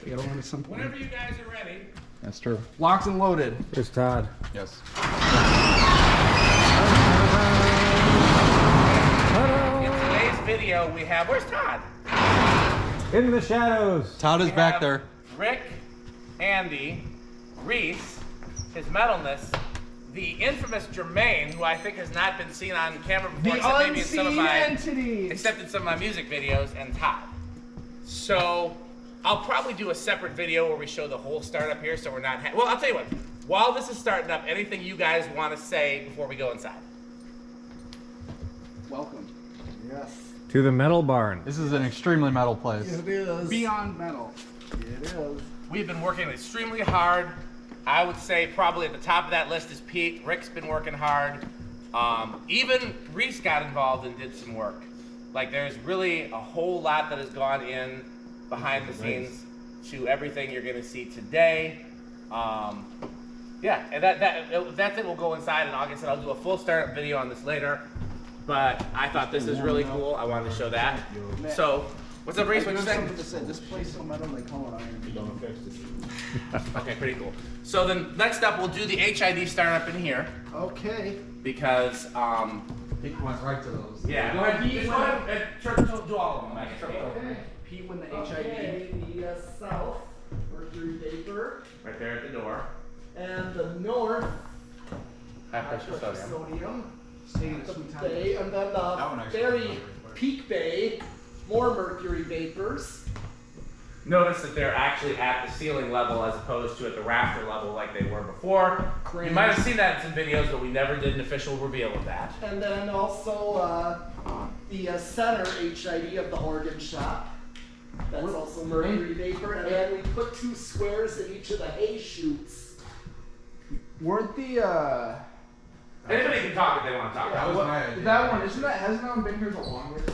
Get on at some point. Whenever you guys are ready. That's true. Locked and loaded. Here's Todd. Yes. In today's video, we have, where's Todd? In the shadows. Todd is We back have there. Rick, Andy, Reese, his metalness, the infamous Jermaine, who I think has not been seen on camera before, except maybe in some of my music videos, and Todd. So I'll probably do a separate video where we show the whole startup here, so we're not. Well, I'll tell you what. While this is starting up, anything you guys want to say before we go inside? Welcome. Yes. To the metal barn. This is an extremely metal place. It is. Beyond metal. It is. We've been working extremely hard. I would say probably at the top of that list is Pete. Rick's been working hard. Even Reese got involved and did some work. Like, there's really a whole lot that has gone in behind the scenes to everything you're going to see today. Yeah, and that's it. We'll go inside, and like I said, I'll do a full startup video on this later. But I thought this is really cool. I wanted to show that. So, what's up, Reese? What you saying? This place so metal they call it iron. Okay, pretty cool. So then, next up, we'll do the HID startup in here. Okay. Because Pete went right to those. yeah, go ahead. Just go ahead and do all of them. Okay. Pete when the HID. The south, mercury vapor, Right there at the door. and the north, High pressure sodium. sodium, Taking a the sweet time. bay, and then the very peak bay, more mercury vapors. Notice that they're actually at the ceiling level as opposed to at the rafter level like they were before. You might have seen that in some videos, but we never did an official reveal of that. And then also the center HID of the organ shop. That's also mercury vapor. And then we put 2 squares in each of the hay chutes. Weren't the Anybody can talk if they want to talk. That was my idea. that one hasn't that one been here the longest?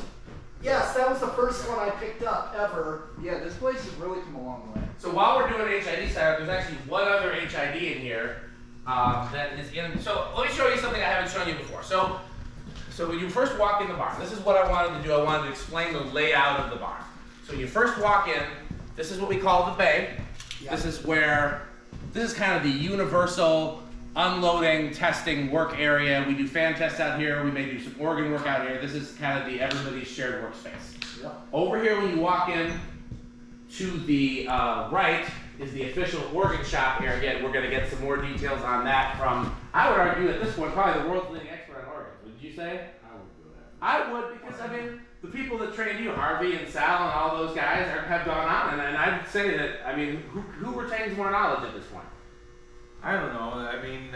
Yes, that was the first one I picked up ever. Yeah, this place has really come a long way. So while we're doing HID setup, there's actually one other HID in here that is in. So let me show you something I haven't shown you before. So when you first walk in the barn, this is what I wanted to do. I wanted to explain the layout of the barn. So when you first walk in, this is what we call the bay. Yep. This is kind of the universal unloading, testing work area. We do fan tests out here. We may do some organ work out here. This is kind of the everybody's shared workspace. Yep. Over here, when you walk in to the right, is the official organ shop area. We're going to get some more details on that from, I would argue at this point, probably the world's leading expert on organs. Would you say? I would, because I mean, the people that trained you, Harvey and Sal and all those guys, have gone on, and I'd say that, I mean, who retains more knowledge at this point? I don't know. I mean,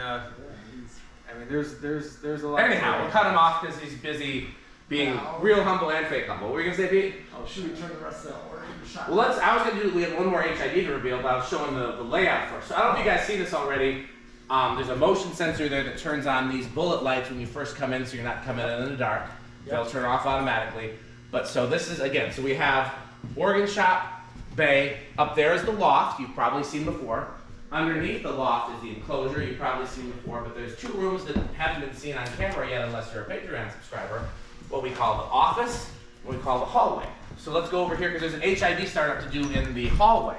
there's a lot. Anyhow, we'll cut him off because he's busy being real humble and fake humble. What were you gonna say, Pete? Oh, should we turn the rest of the organ shop? Well, I was gonna do. We have one more HID to reveal, but I was showing the layout first. So I don't know if you guys see this already. There's a motion sensor there that turns on these bullet lights when you first come in, so you're not coming in the dark. They'll turn off automatically. But so this is again. So we have organ shop bay. Up there is the loft. You've probably seen before. Underneath the loft is the enclosure you've probably seen before, but there's 2 rooms that haven't been seen on camera yet unless you're a Patreon subscriber. What we call the office, what we call the hallway. So let's go over here because there's an HID startup to do in the hallway.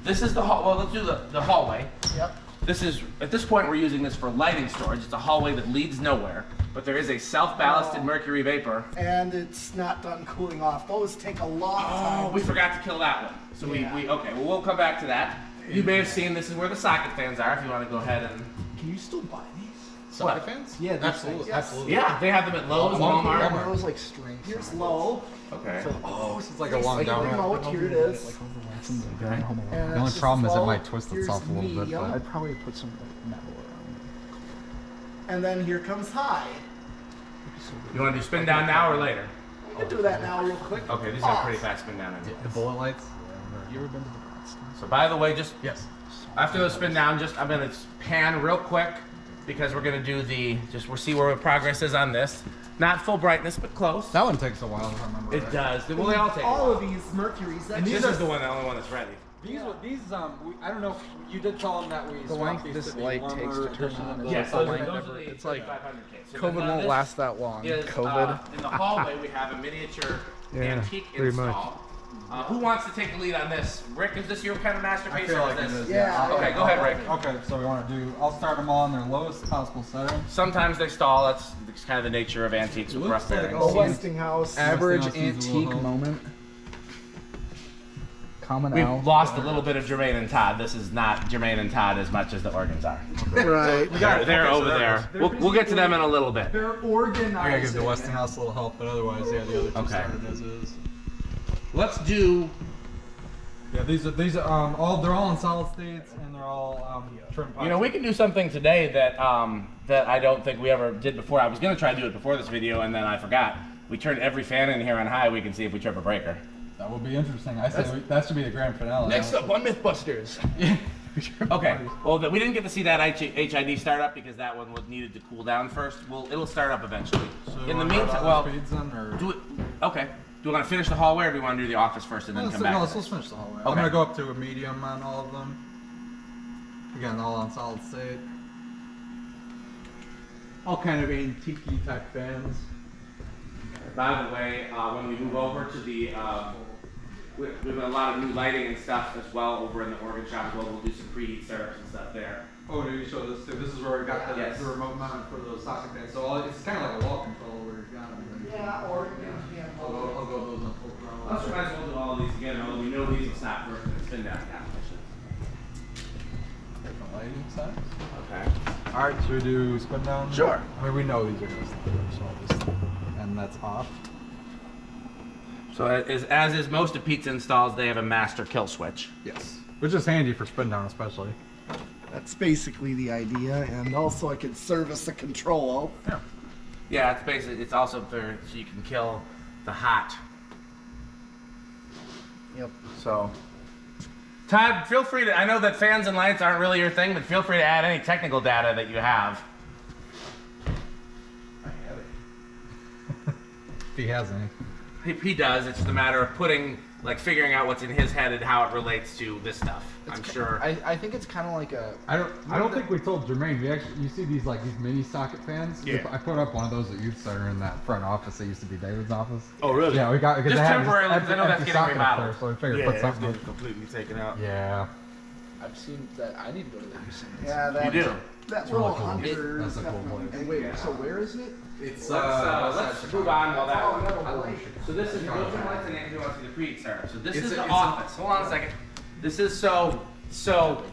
This is the well, let's do the hallway. Yep. This is, at this point we're using this for lighting storage. It's a hallway that leads nowhere, but there is a self-ballasted mercury vapor. And it's not done cooling off. Those take a long time. Oh, we forgot to kill that one. So we okay, well we'll come back to that. You may have seen this is where the socket fans are if you want to go ahead and... Can you still buy these? Socket fans? Yeah, absolutely. Yes. Absolutely. Yeah, they have them at Lowe's, Walmart. One of those like string. Here's low. Okay. Oh, this is like a long Like a down. remote, here it is. Like overlaps in the Home Alone. And The only that's problem is it low. might twist Here's itself a little bit, medium. but- I'd probably put some like metal around And then here comes high. You want to do spin down now or later? We can do that now real quick. Okay, these are pretty fast spin down. The bullet lights? it. You ever been to the Bronx? So by the way, just Yes. after those spin down, I'm gonna pan real quick because we're gonna do we'll see where progress is on this. Not full brightness, but close. That one takes a while, if I remember It right. does. Well, they all take. All of these mercuries. That's This just is the only one that's ready. These, I don't know if you did tell them that we The length this light takes to turn on. Yes, the those light are it's like 500K. So COVID then won't this last that long. is, COVID. in the hallway, we have a miniature Yeah, antique pretty much. install. Who wants to take the lead on this? Rick, is this your kind of masterpiece? I feel or like is it this? is. Yeah. Okay, go ahead, Rick. Okay, so we want to do. I'll start them all in their lowest possible setting. Sometimes they stall. That's kind of the nature of antiques with rough like bearings. all The Westinghouse. Average Westinghouse is a little antique low. moment. Common We've Al. lost a little bit of Jermaine and Todd. This is not Jermaine and Todd as much as the organs are. Right. They're over there. We'll get to them in a little bit. They're organized. I gotta give the Westinghouse a little help, but otherwise, yeah, the other two Okay. started as is. Let's do. Yeah, these are all they're all in solid states and they're all trim pipes. You know, we can do something today that that I don't think we ever did before. I was gonna try to do it before this video, and then I forgot. We turned every fan in here on high. We can see if we trip a breaker. That would be interesting. I say that should be the grand finale. Next up on Mythbusters. Okay. Well, we didn't get to see that HID start up because that one was needed to cool down first. It'll start up eventually. In the meantime, well, do it. Okay. Do we want to finish the hallway, or do we want to do the office first and then come back? Let's finish the hallway. Okay. I'm gonna go up to a medium on all of them. Again, all on solid state. All kind of antique type fans. By the way, when we move over to the, we have a lot of new lighting and stuff as well over in the organ shop as well. We'll do some preheat startups and stuff there. Oh, do you show this too? This is where we got Yes. the remote mount for those socket fans. So it's kind of like a wall control where you've got them. Yeah, organ. I'll go those on full throttle. Let's might as well do all of these together, although we know these will stop working and spin down competition. Different lighting settings. Okay. All right, should we do spin down? Sure. I mean, we know these are gonna stop, so I'll just, and that's off. So as is most of Pete's installs, they have a master kill switch. Yes. Which is handy for spin down, especially. That's basically the idea, and also I could service the control. Yeah. Yeah, it's basically, it's also for, so you can kill the hot. Yep. So, Todd, feel free to, I know that fans and lights aren't really your thing, but feel free to add any technical data that you have. If he has any. He does, it's just a matter of figuring out what's in his head and how it relates to this stuff. I'm sure. I think it's kind of like a. I don't think we told Jermaine. We actually, you see these mini socket fans. Yeah. I put up one of those at Youth Center in that front office that used to be David's office. Oh really? Yeah, we got because Just they had temporarily, because I know that's empty getting socket up there, remodeled. so we figured Yeah, put it's something. been completely taken out. Yeah. I've seen that. I need to go to the Youth Center. Yeah, that, You do. that really little cool. hunter. That's a cool definitely- place. And wait, so where is it? Let's move on while that Oh, one. no, So this is, those are lights and Anthony wants to see the preheat startup. So this is the office. Hold on a second. This is so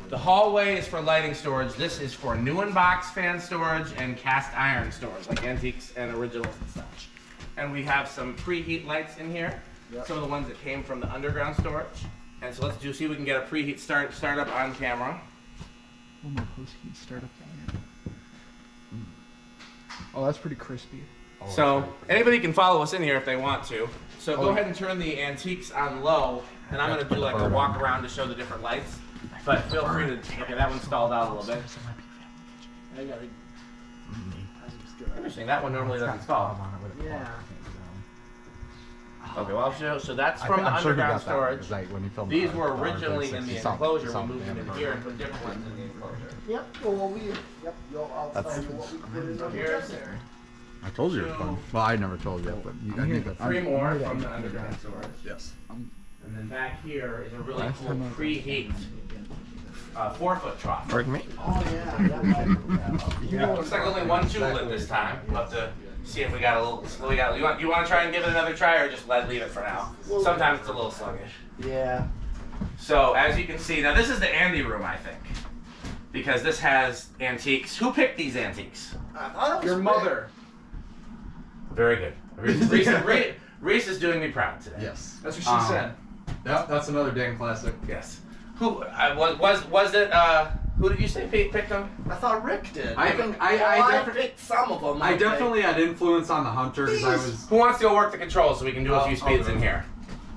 the hallway is for lighting storage. This is for new in box fan storage and cast iron storage, like antiques and originals and such. And we have some preheat lights in here. Yep. Some of the ones that came from the underground storage. And so let's see if we can get a preheat startup on camera. One more post heat startup down here. Oh, that's pretty crispy. So anybody can follow us in here if they want to. So go ahead and turn the antiques on low, and I'm gonna do like a walk around to show the different lights. But feel free to. Okay, that one stalled out a little bit. I gotta. Interesting. That one normally doesn't stall. Yeah. Okay, well I'll show. So that's from the underground storage. These were originally in the enclosure. We moved them in here and put different ones in the enclosure. Yep. Well, I'll tell you what we put in So the here's I told you it was fun. Well, I never told you that, but I think that's three more from the underground storage. Yes. And then back here is a really Last cool time I was- preheat 4-foot trough. Pardon me? Oh yeah. Looks like only one tulip this time. We'll have to see if we got a little. You want to try and give it another try, or just leave it for now? Sometimes it's a little sluggish. Yeah. So as you can see, now this is the Andy room, I think, because this has antiques. Who picked these antiques? Your mother. Very good. Reese is doing me proud today. Yes. That's what she said. Yep, that's another damn classic. Yes. Who was it? Who did you say picked them? I thought Rick did. I think I picked some of them. I definitely had influence on the Hunter because I was. Who wants to go work the controls so we can do a few speeds in here?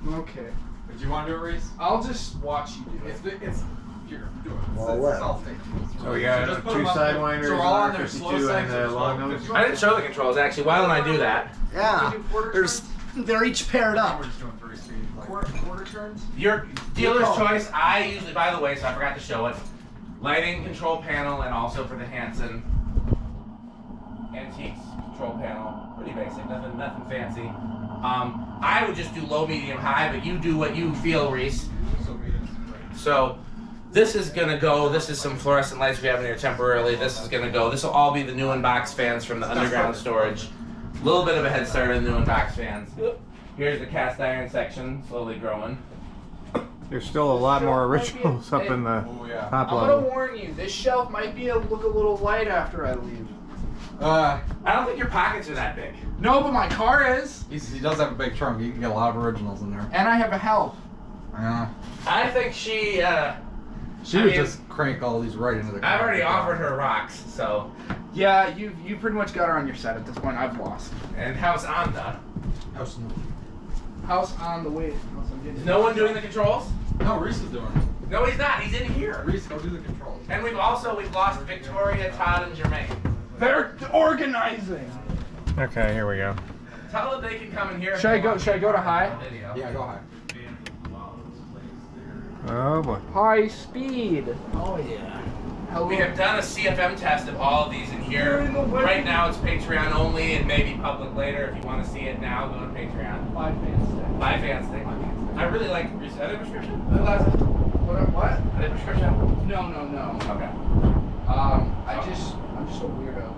Okay. Did you want to do it, Reese? I'll just watch you do it. It's here. Do it. Well, It's all state. So we got just put two them up- sidewinders, so we're all on their slow R52 settings, and just long go nose. 50. I didn't show the controls actually. Why don't I do that? Yeah. They're each paired up. We're just doing 3 speed. Like, Quarter turns? Your dealer's choice. I usually, by the way, so I forgot to show it. Lighting control panel, and also for the Hanson antiques control panel. Pretty basic, nothing fancy. I would just do low, medium, high, but you do what you feel, Reese. So this is gonna go. This is some fluorescent lights we have in here temporarily. This is gonna go. This will all be the new in-box fans from the underground storage. A little bit of a head start on the new in-box fans. Here's the cast iron section, slowly growing. There's still a lot more originals up in the top I'm gonna level. warn you, this shelf might be look a little light after I leave. I don't think your pockets are that big. No, but my car is. He does have a big trunk. You can get a lot of originals in there. And I have a help. Yeah. I think she She would just crank all these right into the car. I've already offered her rocks, so. Yeah, you pretty much got her on your set at this point. I've lost. And how's Anda? House on the way. Is no one doing the controls? No, Reese is doing it. No, he's not. He's in here. Reese, go do the controls. And we've lost Victoria, Todd, and Jermaine. They're organizing. Okay, here we go. Tell them they can come in here. Should I go to high? Video. Yeah, go ahead. Oh boy. High speed. Oh yeah. Hello. We have done a CFM test of all of these in here. Right now it's Patreon only and maybe public later. If you want to see it now, go to Patreon. Buy fan stick. Buy fan stick. I really like. Are they prescription? What? Are they prescription? No. Okay. I'm just a weirdo.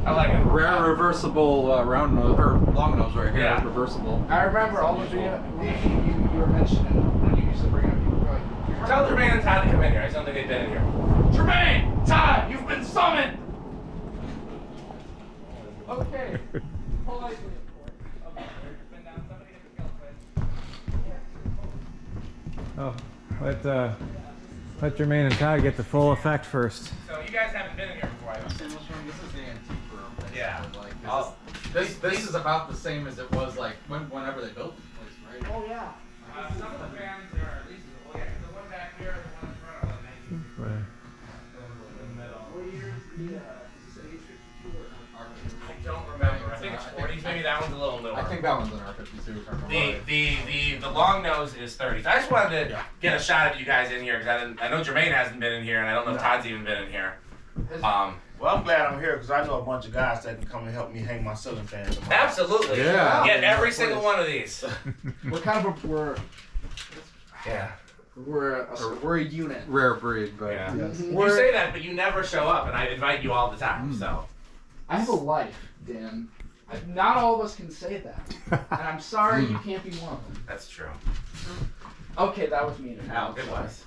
I like it. Rare reversible round nose or long nose right here. Yeah. Reversible. I remember all the video you were mentioning when you used to bring up people like. Tell Jermaine and Todd to come in here. I just don't think they've been in here. Jermaine! Todd! You've been summoned! Okay. Politely, Oh, let Jermaine and Todd get the full effect first. So you guys haven't been in here before, I don't think. This is the antique room. Yeah. This is about the same as it was like whenever they built this place, right? Oh yeah. Some of the fans are at least, well, yeah, the one back here, the one in front of them, I don't remember. I think it's 40s. Maybe that one's a little newer. I think that one's an R52. if I remember right. The long nose is 30s. I just wanted to get a shot of you guys in here because I know Jermaine hasn't been in here and I don't know if Todd's even been in here. Well, I'm glad I'm here because I know a bunch of guys that can come and help me hang my ceiling fans. Absolutely. Yeah. Get every single one of these. We're kind of we're a unit. Rare breed, but Yeah. Yes. You say that, but you never show up, and I invite you all the time. So. I have a life, Dan. Not all of us can say that, and I'm sorry you can't be one of them. That's true. Okay, that was mean. It was.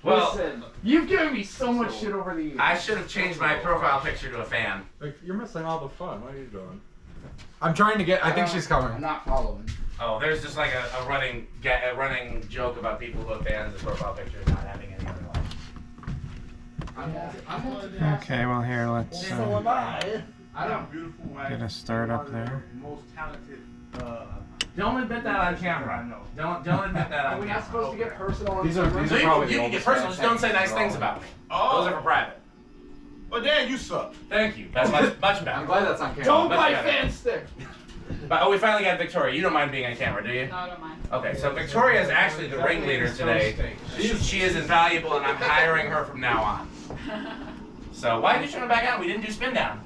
Well, Listen, you've given me so much shit over the years. I should have changed my profile picture to a fan. like, you're missing all the fun. What are you doing? I'm trying to get. I think she's I'm coming. not following. Oh, there's just like a running joke about people who have fans of profile pictures not having any other life. Okay, well here, let's So am I. I don't. Beautiful wife. get a start up there. Most talented. Don't admit that on camera. Don't admit that Are on we not camera. supposed to get personal? on These are- camera? these So are you, probably you the can get oldest personal, fans. just don't say nice things about me. Those Oh, are for private. but Dan, you suck. Thank you. That's much I'm better. glad that's on camera. Don't Much buy better. fan stick. But we finally got Victoria. You don't mind being on camera, do you? No, I don't mind. Okay, so Victoria is actually the ringleader today. She is invaluable, and I'm hiring her from now on. So why did you turn them back on? We didn't do spin down.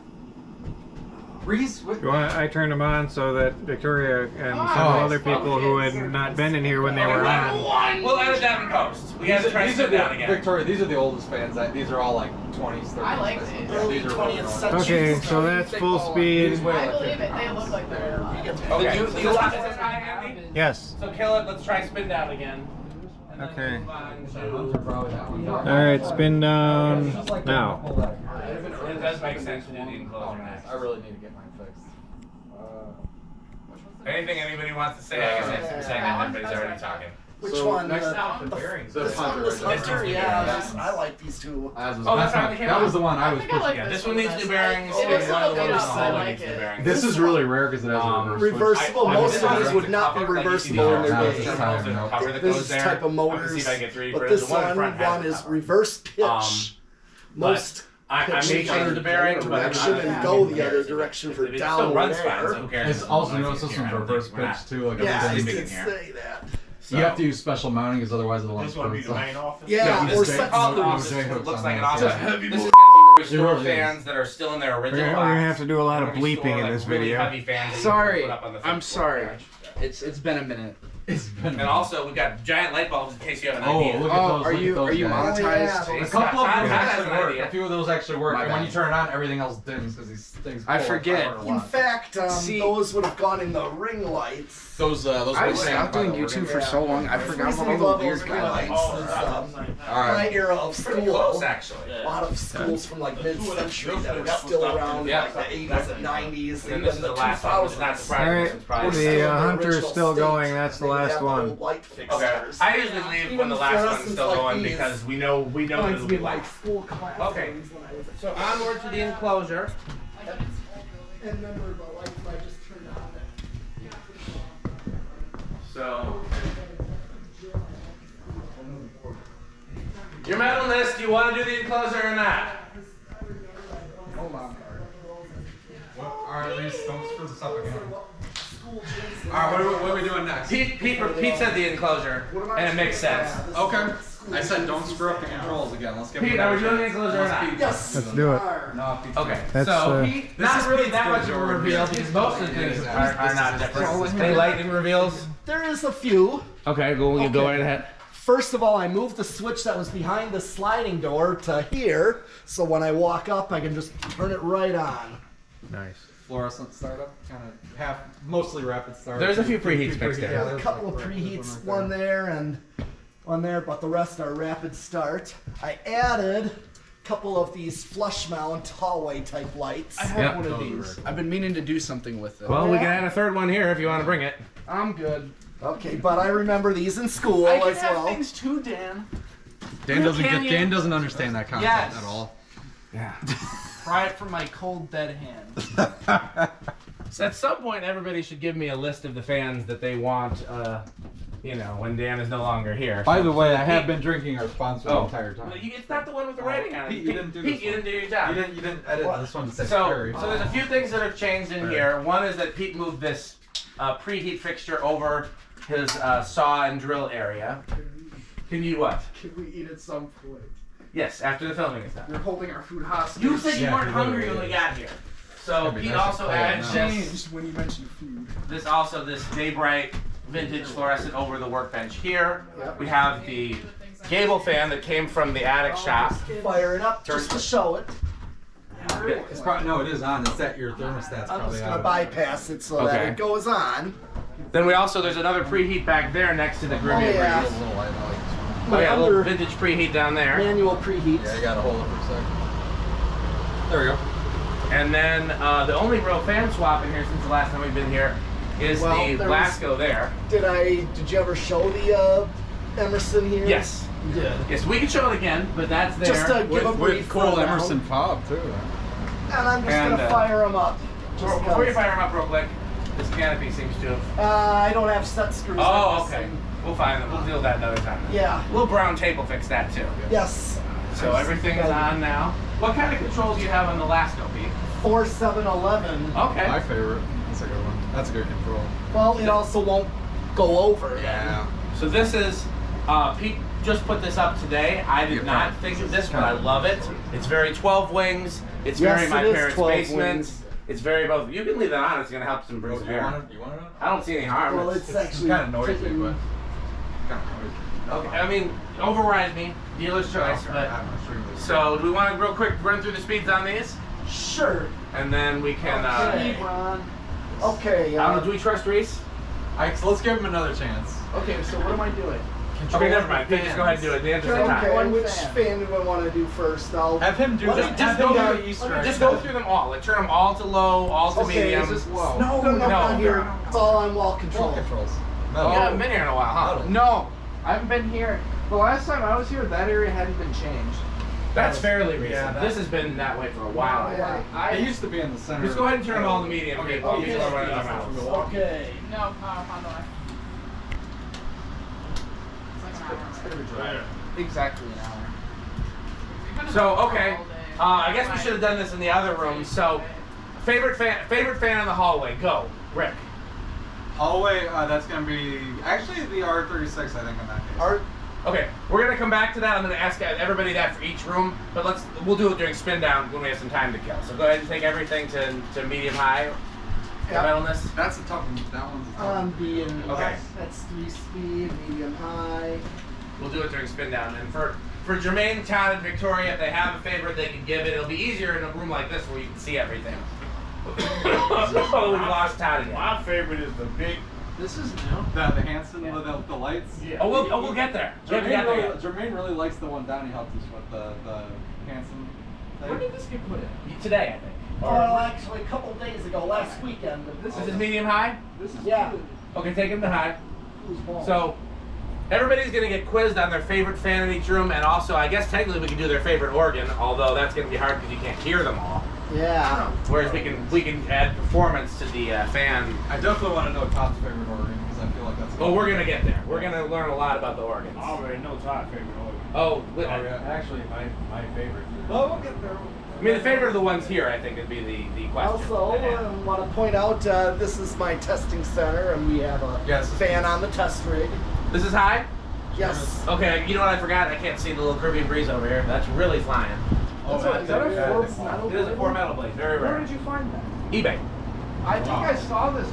Reese, what? I turned them on so that Victoria and some other people who had not been in here when they were on. We'll edit that in post. We had to try to These are spin down again. Victoria. These are the oldest fans. These are all like 20s, 30s. I like these. Early These are 20th really century. Okay, so that's full speed. These weigh I like believe 50 it. They pounds. look like they're alive. Okay. The- So the- is this high, Andy? Yes. So kill it. Let's try spin down again. And then Okay. move on to- Alright, spin down now. It does make sense to do the enclosure next. I really need to get mine fixed. Anything anybody wants to say, I guess I'm saying that everybody's already talking. Which So, one? next The bearings. this one, this Hunter? Yeah, I like these two. Oh, that's how they came that out. was the one I was I think I pushing. like Yeah, this this one one needs best. new bearings. It looks a little This beat up, one I needs like new it. bearings. This is really rare because it has a reverse. Reversible. I- Most this of one these is would not be covered, like you see reversible in these their are day. cover that This goes there. type of I'm gonna motors, see if I can get three but for this the one in one front has a is cover. reverse pitch. Most I may pitch change other the bearings, but I'm direction not- and go the other direction for It down still runs fine, there. so who cares? It's also notice this one's reverse pitch too. Like Yeah, I everything. big in did here. say that. You have to use special mounting because otherwise it'll This gonna be the main office. Yeah, Yeah, or this set no, office J-hooks looks on like an that. office. Yeah. Heavy This is motor. gonna be Store really fans that are still in their original We're box. gonna have to do a lot of We're gonna bleeping store, in like, this really video. heavy fans that you Sorry, can put up on the I'm fifth floor sorry. bench. It's been a minute. And also, we've got giant light bulbs in case you have an Oh, idea. look at those. Are look you at those are you guys. monetized? Oh, yeah. A couple of them Todd has actually an work. idea. A few of those actually work. My And when bad. you turn it on, everything else dims because these things. I pull forget. power a In lot. fact, See- those would have gone in the ring lights. Those I big stopped things, doing by the way, YouTube we're for gonna- so long. I forgot Freezing about all the levels weird ring lights guidelines. is All my right. era of Pretty close, school. actually. A lot of schools from like mid-century that were still around Yeah. like the 80s and 90s And and this even is the the last one, which is not 2000s. surprising. Alright, This is probably We're the, still in their Hunter's original still state, going, that's the and they last have one. old light Okay. fixtures. I usually leave when the last one's still going because we know that Reminds it'll me be of my light. school classrooms Okay. when I was a So kid. onward to the enclosure. And remember the lights I just turned on. So your medal list. Do you want to do the enclosure or not? Hold on. All right, Reese, don't screw this up again. School gyms. All right, what are we doing next? Pete said the enclosure, and it makes sense. Okay. I said don't screw up the controls again. Let's get. Pete, are we doing the enclosure or not? Yes. Let's do it. No, Pete's Okay, That's, so This not is really Pete's that much of a Jordan. reveal because most of the things are not different. Any lightning reveals? There is a few. Okay, go right ahead. First of all, I moved the switch that was behind the sliding door to here, so when I walk up, I can just turn it right on. Nice. Fluorescent startup, kind of mostly rapid start. There's a few preheats mixed in. Yeah, a couple of preheats, one there and one there, but the rest are rapid start. I added a couple of these flush mount hallway type lights. I have Yep. one of Those are these. very I've been meaning to do something with it. Well, we can add a third one here if you want to bring it. I'm good. Okay, but I remember these in school I can as have well. things too, Dan. Dan doesn't Can get. you? Dan doesn't understand that concept Yes. at all. Yeah. Pry it from my cold, dead hands. So at some point, everybody should give me a list of the fans that they want. When Dan is no longer here. By the way, I have Pete- been drinking our sponsor the entire time. Well, it's not the one with the writing on it. Pete, you didn't do Pete, this you one. didn't do your job. You didn't edit this one to say So Carrie. there's a few things that have changed in here. One is that Pete moved this preheat fixture over his saw and drill area. Can you what? Can we eat at some point? Yes, after the filming is done. You're holding our food hostage. You said you Yeah, weren't he hungry literally when we is. got here. So It'd be Pete nice to also play it adds now. this, changed when you mentioned food. this Daybright vintage fluorescent over the workbench here. Yep. We have the gable fan that came from the attic shop. Fire it up just to show it. It's probably no, it is on. It's that your thermostat's I'm probably just gonna on. bypass it so that Okay. it goes on. Then there's another preheat back there next to the Caribbean yeah. breeze. Oh My yeah, a little under vintage preheat down there. manual preheat. Yeah, I gotta hold it for a second. There we go. And then the only real fan swap in here since the last time we've been here is Well, the there was- Blasco there. Did you ever show the Emerson here? Yes. You did. Yes, we can show it again, but that's there. Just to give a With brief cool rundown. Emerson fob too. And I'm just And, gonna fire them up. Just Before you 'cause. fire them up real quick, this canopy seems to have... I don't have set screws. Oh, on this okay. thing. We'll find them. We'll deal with that another time. Yeah. Little brown tape will fix that too. Yes. So everything is on now. What kind of controls do you have on the Lasco, Pete? 4711. Okay. My favorite. That's a good one. That's a good control. Well, it also won't go over. So this is, Pete just put this up today. I did not think of this, but I love it. It's very 12 wings. It's Yes, very my it is parents' 12 basement. wings. It's very both. You can leave that on. It's going to help some bring some air. You want it? I don't see any harm. Well, it's actually kind of noisy, taking- but kind of noisy. Okay. I mean, override me. Dealer's choice. But so, do we want to real quick run through the speeds on these, Sure. and then we can. Okay. Okay. I don't know. Do we trust Reese? So let's give him another chance. Okay, so what am I doing? Okay, never mind. Pete, just go ahead and do it. Dan, just in time. Okay. Which fan do I want to do first? I'll. Have him do Let that. me Just Have go him through. do Easter eggs. Just go through them all. Like turn them all to low, all to Okay, medium. Is this low? No, not here. It's all on wall control. controls. You haven't been here in a while, huh? No, I haven't been here. The last time I was here, that area hadn't been changed. That's fairly recent. Yeah, This has been that way for a while. Yeah. It used to be in the center. Just go ahead and turn them all to medium. Okay, Okay. These are running out of mouths. Okay. No, on the way. It's like an hour. Exactly an hour. So okay, I guess we should have done this in the other room. So, favorite fan in the hallway. Go, Rick. Hallway, that's gonna be actually the R36, I think, in that case. Okay, we're gonna come back to that. I'm gonna ask everybody that for each room, but we'll do it during spin down when we have some time to kill. So go ahead and take everything to medium high. Yep. Metalness. That's a tough one. That one's a tough one. Being Okay. That's 3 speed, medium high. We'll do it during spin down. And for Jermaine, Todd, and Victoria, if they have a favorite they can give it. It'll be easier in a room like this where you can see everything. Oh, we lost Todd again. My favorite is the big. This is new. The Hanson, the lights. Yeah. Oh, we'll get there. Jermaine really likes the one Donnie helped us with, the Hanson thing. When did this get put in? Today, I think. Well, actually, a couple days ago, last weekend. This is medium high? This is Yeah. good. Okay, take him to high. Who's ball? So, everybody's gonna get quizzed on their favorite fan in each room, and also, I guess technically we can do their favorite organ, although that's gonna be hard because you can't hear them all. Yeah. Whereas we can add performance to the fan. I definitely want to know Todd's favorite organ because I feel like that's. Well, we're gonna get there. We're gonna learn a lot about the organs. I already know Todd's favorite organ. Oh, Actually, my favorite. Well, we'll get there. I mean, the favorite of the ones here, I think, would be the question. Also, I want to point out this is my testing center, and we have a fan on the test rig. This is high? Yes. Okay, you know what I forgot? I can't see the little Caribbean breeze over here. That's really flying. Is that a Forbes metal It is a blade? 4 metal blade, very Where rare. did you find that? eBay. I think I saw this.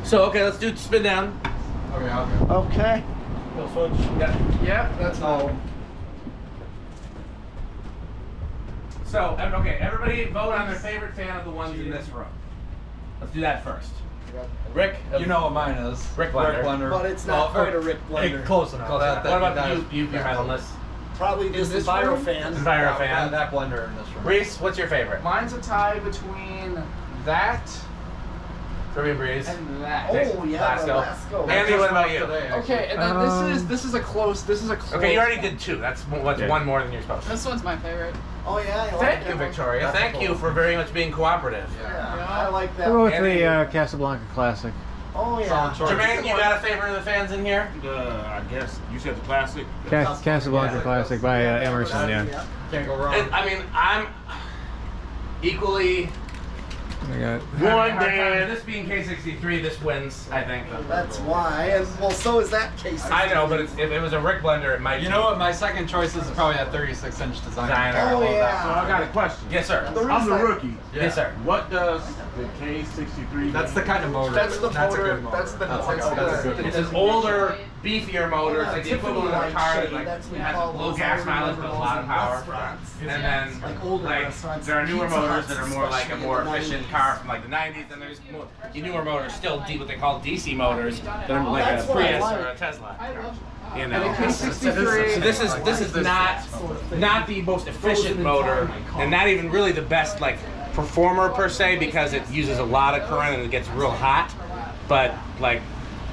So, okay, let's do spin down. Okay, I'll go. Okay. Go switch. Yeah. Yep, that's all. So, okay, everybody vote on their favorite fan of the ones in this room. Let's do that first. Rick? You know what mine is. Rick Blender. But it's not quite a Rick Blender. Close enough. What about you, metalness? Probably just this Enviro room? fan. Enviro fan. That blender in this room. Reese, what's your favorite? Mine's a tie between that Caribbean breeze. and that. Oh yeah, the Lasco. Lasco. Andy, what about you? Today, actually. Okay, and then this is a close. Okay, you already did 2. That's one more than you're supposed to. This one's my favorite. Oh yeah. I like Thank that you, one. Victoria. That's Thank you cool. for very much being cooperative. Yeah, I like that. I'll go one. with the Casablanca Classic. Oh yeah. Solid choice. Jermaine, you got a favorite of the fans in here? I guess you said the classic. Casablanca Classic by Emerson, yeah. Can't go wrong. I mean, I'm equally I got one day. This being K63, this wins, I think. That's why. And well, so is that case. I know, but if it was a Rick Blender, it might. You know what? My second choice is probably that 36-inch design. Designer. Oh So yeah. I got a question. Yes, sir. I'm the rookie. Yes, sir. What does the K63? That's the kind of motor. That's the a motor. good motor. That's the That's motor. a good It's motor. an older, beefier motor. It's like the Tiffany equivalent of a light car that shade, like that's what we has call low those. gas I mileage but a lot of power. restaurants. And then Like older like restaurants, there are newer Pizza motors Huts that are more like a especially more in the efficient 90s. car from like the 90s, and there's newer motors still what they call DC motors that are like That's a what I Prius like. or a Tesla. I love You And know, a K63. so this is not the most efficient motor, and not even really the best like performer per se, because it uses a lot of current and it gets real hot, but like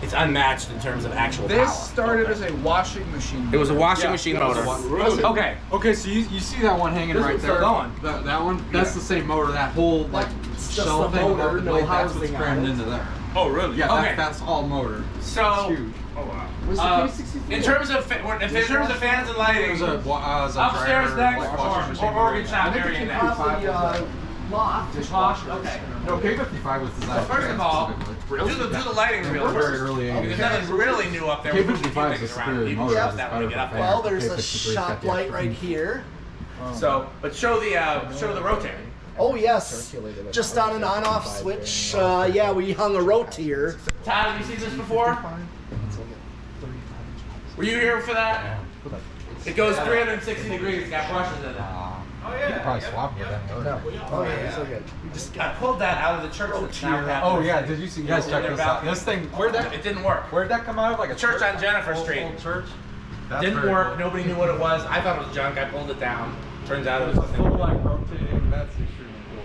it's unmatched in terms of actual This power. started as a washing machine. It was a washing Yeah, machine it was motor. a wa- Okay. Okay, so you see that one hanging This right one's there? still going. That one? That's the same motor. That whole like just shell the thing motor, above the no blade, that's what's housing on crammed it. into there. Oh really? Yeah, Okay. that's all motor. So It's huge. Oh wow. Was the K63? in terms of fans and lighting, There's a upstairs dryer, next like, washing machine or organ motor. shop area next. Probably loft. Loft, okay. No, K55 was designed. So first of all, do the lighting reveal Very first. early There's 80s. nothing really new up there. We moved a few K55 is things a around. superior People motor. just that when you get up there. Well, there's a K53 's shop got the light right here. So, but show the rotating. Oh yes, just on an on-off switch. Yeah, we hung a rotier. Todd, have you seen this before? Were you here for that? It goes 360 degrees. It's got brushes in it. You could probably swap with that motor. Oh yeah, so good. I pulled that out of the church that's now Catholic. Oh yeah, did you see? You guys check this out. This thing, It didn't work. where'd that come out of? Like a Church on Jennifer Street. Old church? That's Didn't very work. cool. Nobody knew what it was. I thought it was junk. I pulled it down. Turns out it was It's a full like rotating. That's extremely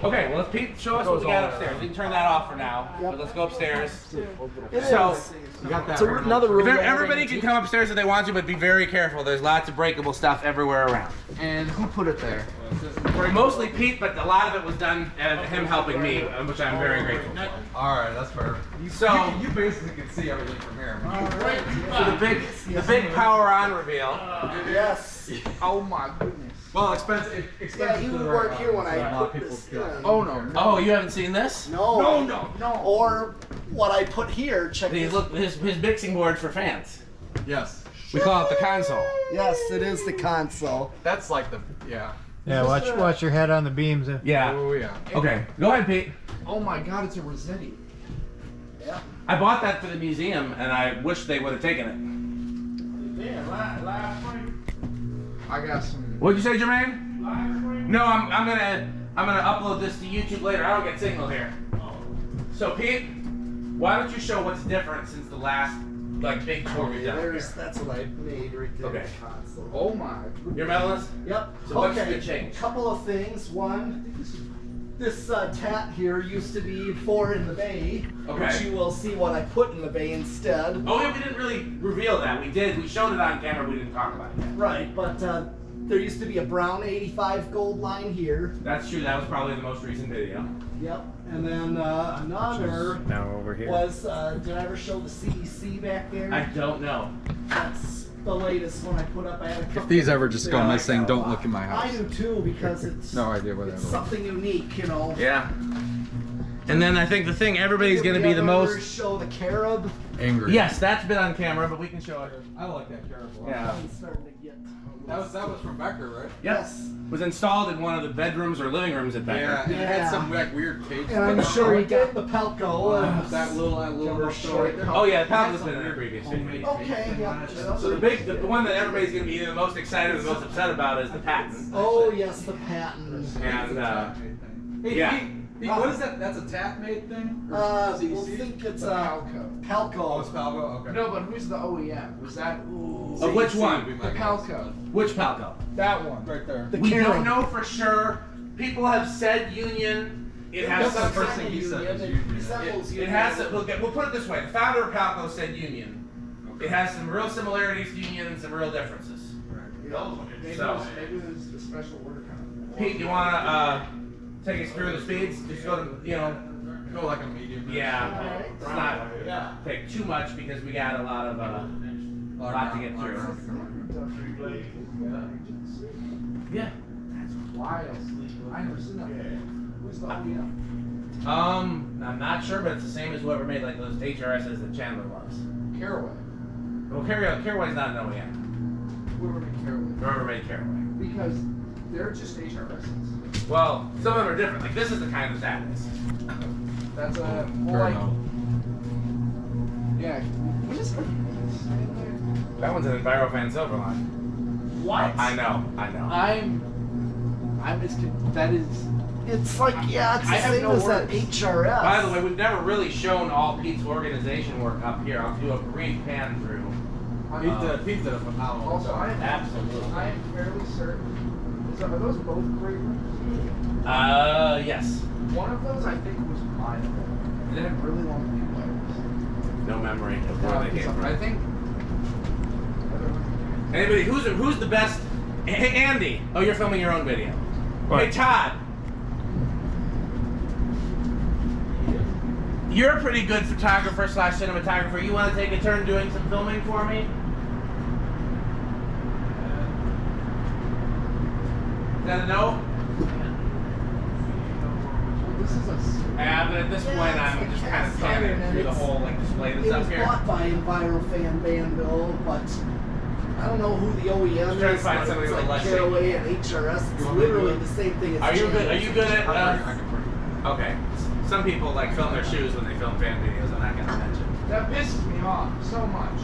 cool. Okay, well, let's show us what we got upstairs. We can turn that off for now, but let's go upstairs. It So, is. You got that. It's another room. Everybody can come upstairs if they want to, but be very careful. There's lots of breakable stuff everywhere around. And who put it there? Mostly Pete, but a lot of it was done him helping me, which I'm very grateful for. All right, that's fair. So, You basically can see everything from here. so the big power on reveal. Yes. Oh my goodness. Well, expensive. Yeah, you weren't here when I A lot of put people this. feel- Oh no. Oh, you haven't seen this? No. Or what I put here. Check These this. look his mixing board for fans. Yes. We call it the console. Yes, it is the console. That's like the yeah. Yeah, watch your head on the beams. Yeah. Oh yeah. Okay, go ahead, Pete. Oh my God, it's a Rossetti. Yeah. I bought that for the museum, and I wish they would have taken it. I got some. What'd you say, Jermaine? No, I'm gonna upload this to YouTube later. I don't get signal here. So Pete, why don't you show what's different since the last big tour we've done? That's what I made right there. Okay. The console. Oh my. You're medalist? Yep. So what's the change? Couple of things. One, this tat here used to be 4 in the bay, Okay. which you will see what I put in the bay instead. Oh yeah, we didn't really reveal that. We did. We showed it on camera. We didn't talk about it yet. Right, but there used to be a brown 85 gold line here. That's true. That was probably the most recent video. Yep. And then another Now over here. was, did I ever show the CEC back there? I don't know. That's the latest one I put up. I had a couple If these ever just go Yeah, missing, like that a don't look in my I house. do too, because it's No idea what that it's was. something unique, you know. Yeah. And then I think the thing everybody's Did gonna we be the ever most. show the carob. Angry. Yes, that's been on camera, but we can show it. I like that caribou. Yeah. I'm starting to get. That was from Becker, right? Yes. Was installed in one of the bedrooms or living rooms at Becker. Yeah, and it Yeah. had some like weird tapes. And I'm sure you get the Pelco. that little show right there. Oh yeah, the Pound was been in a previous video. Okay, yeah. So the one that everybody's gonna be either the most excited or the most upset about is the patent. Oh yes, the patent. And Hey, yeah. Pete, what is that? That's a tap made thing? Or We'll CEC? think it's Palco. Oh, it's Palco. Palgo? Okay. No, but who's the OEM? Was that Of which CEC one? would be the my guess. Palco? Which Palco? That one. Right there. The We Carob. don't know for sure. People have said Union. It has That's the some. first thing he said was Union. Resembles It has. We'll put it this way. The founder of Palco said Union. It has some real similarities to Union and some real differences. Maybe So- it was a special order kind of. Pete, you wanna take us through the speeds? Just go to Go like a medium. Yeah. Alright. Let's not take too much because we got a lot of lot to get through. Yeah. Wild. I never seen that. Who's the OEM? I'm not sure, but it's the same as whoever made like those HRSs that Chandler loves. Caraway. Well, Caraway's not an OEM. Whoever made Caraway. Whoever made Caraway. Because they're just HRSs. Well, some of them are different. Like this is the kind that is. That's a Fair like. enough. Yeah. What is it? That one's an Envirofan Silverline. What? I know. I'm that is. It's like, yeah, it's I the have same no as that words. HRS. By the way, we've never really shown all Pete's organization work up here. I'll do a brief pan through. Pete did a phenomenal Also, job. Absolutely. I am fairly certain. Are those both great rooms? Yes. One of those I think was mine. It had really long lead wires. No memory of where they came I from. think. Anybody, who's the best? Hey, Andy. Oh, you're filming your own video. What? Hey, Todd. You're a pretty good photographer / cinematographer. You want to take a turn doing some filming for me? Is that a no? This is a. Yeah, but at this point, I'm just kind of scanning through the whole display that's It up was here. bought by Envirofan Vanville, but I don't know who the OEM Just trying to is. find but something it's with like less Caraway and HRS. It's literally the same thing as Are you good? Are you good I at? can print. Okay. Some people like film their shoes when they film fan videos. I'm not gonna mention. That pisses me off so much.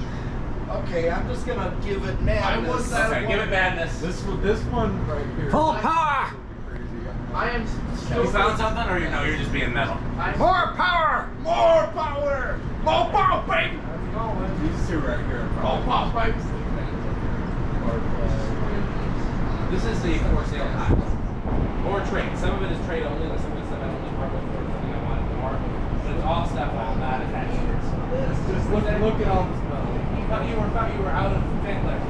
Okay, I'm just gonna give it madness. Okay, give it madness. This one right here. Full power! I am. You found something, or you're just being metal? More power! More power! More power, baby! These two right here. More power, baby! This is the for sale box. Or trade. Some of it is trade only, like some of it's stuff I don't need part of for something I wanted more. But it's all stuff I'm not attached to. Just look at all this metal. You were out of fan lift.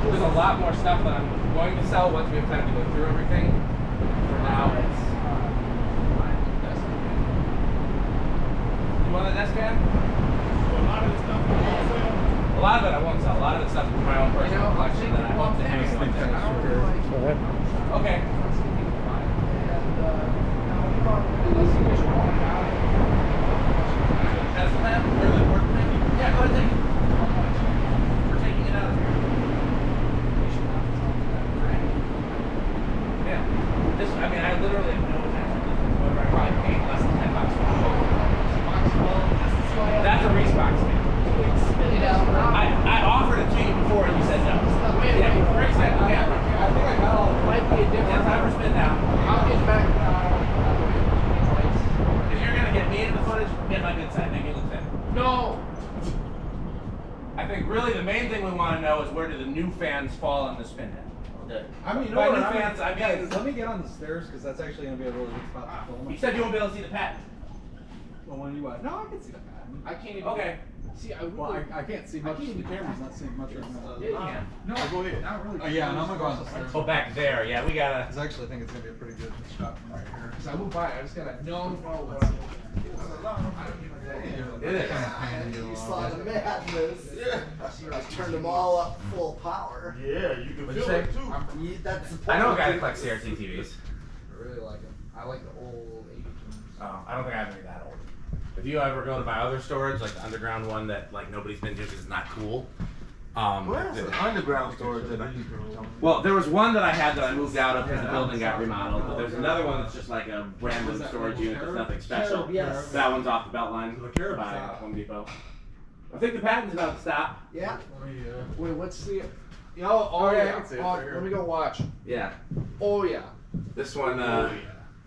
There's a lot more stuff that I'm going to sell once we have time to go through everything. For now, it's. You want a desk fan? A lot of it I won't sell. A lot of the stuff is my own personal collection that I hope to hang one day. Okay. really, the main thing we want to know is where do the new fans fall in the spin head? I mean, By no, new fans, I mean, let me get on the stairs because that's actually gonna be a really good spot to film. you said you won't be able to see the patent. Well, when you no, I can see the pattern. I can't even. Okay. See, I Well, really. I can't see much. The camera's not seeing much right now. Yeah, you can. No, go ahead. Not really. Oh yeah, and I'm gonna go on the stairs. Oh, back there. Yeah, we gotta. Because I actually think it's gonna be a pretty good shot from right here. Cause I will buy it. I just gotta know what It is. You saw the madness. I turned them all up full power. Yeah, you can What'd you feel it say? too. That's the I know a point. guy that collects CRT TVs. I really like them. I like the old 80 tunes. Oh, I don't think I have any that old. If you ever go to my other storage, like the underground one that like nobody's been to because it's not cool. Where's the underground storage that you Well, there was one that I had that I moved out of because the building got remodeled, but there's another one that's just like a random storage unit that's nothing special. Yes. That one's off the Beltline by Home Depot. I think the patent's about to stop. Yeah. Wait, what's the? Oh yeah, I yeah. can see it Oh, right here. let me go watch. Yeah. Oh yeah. This one,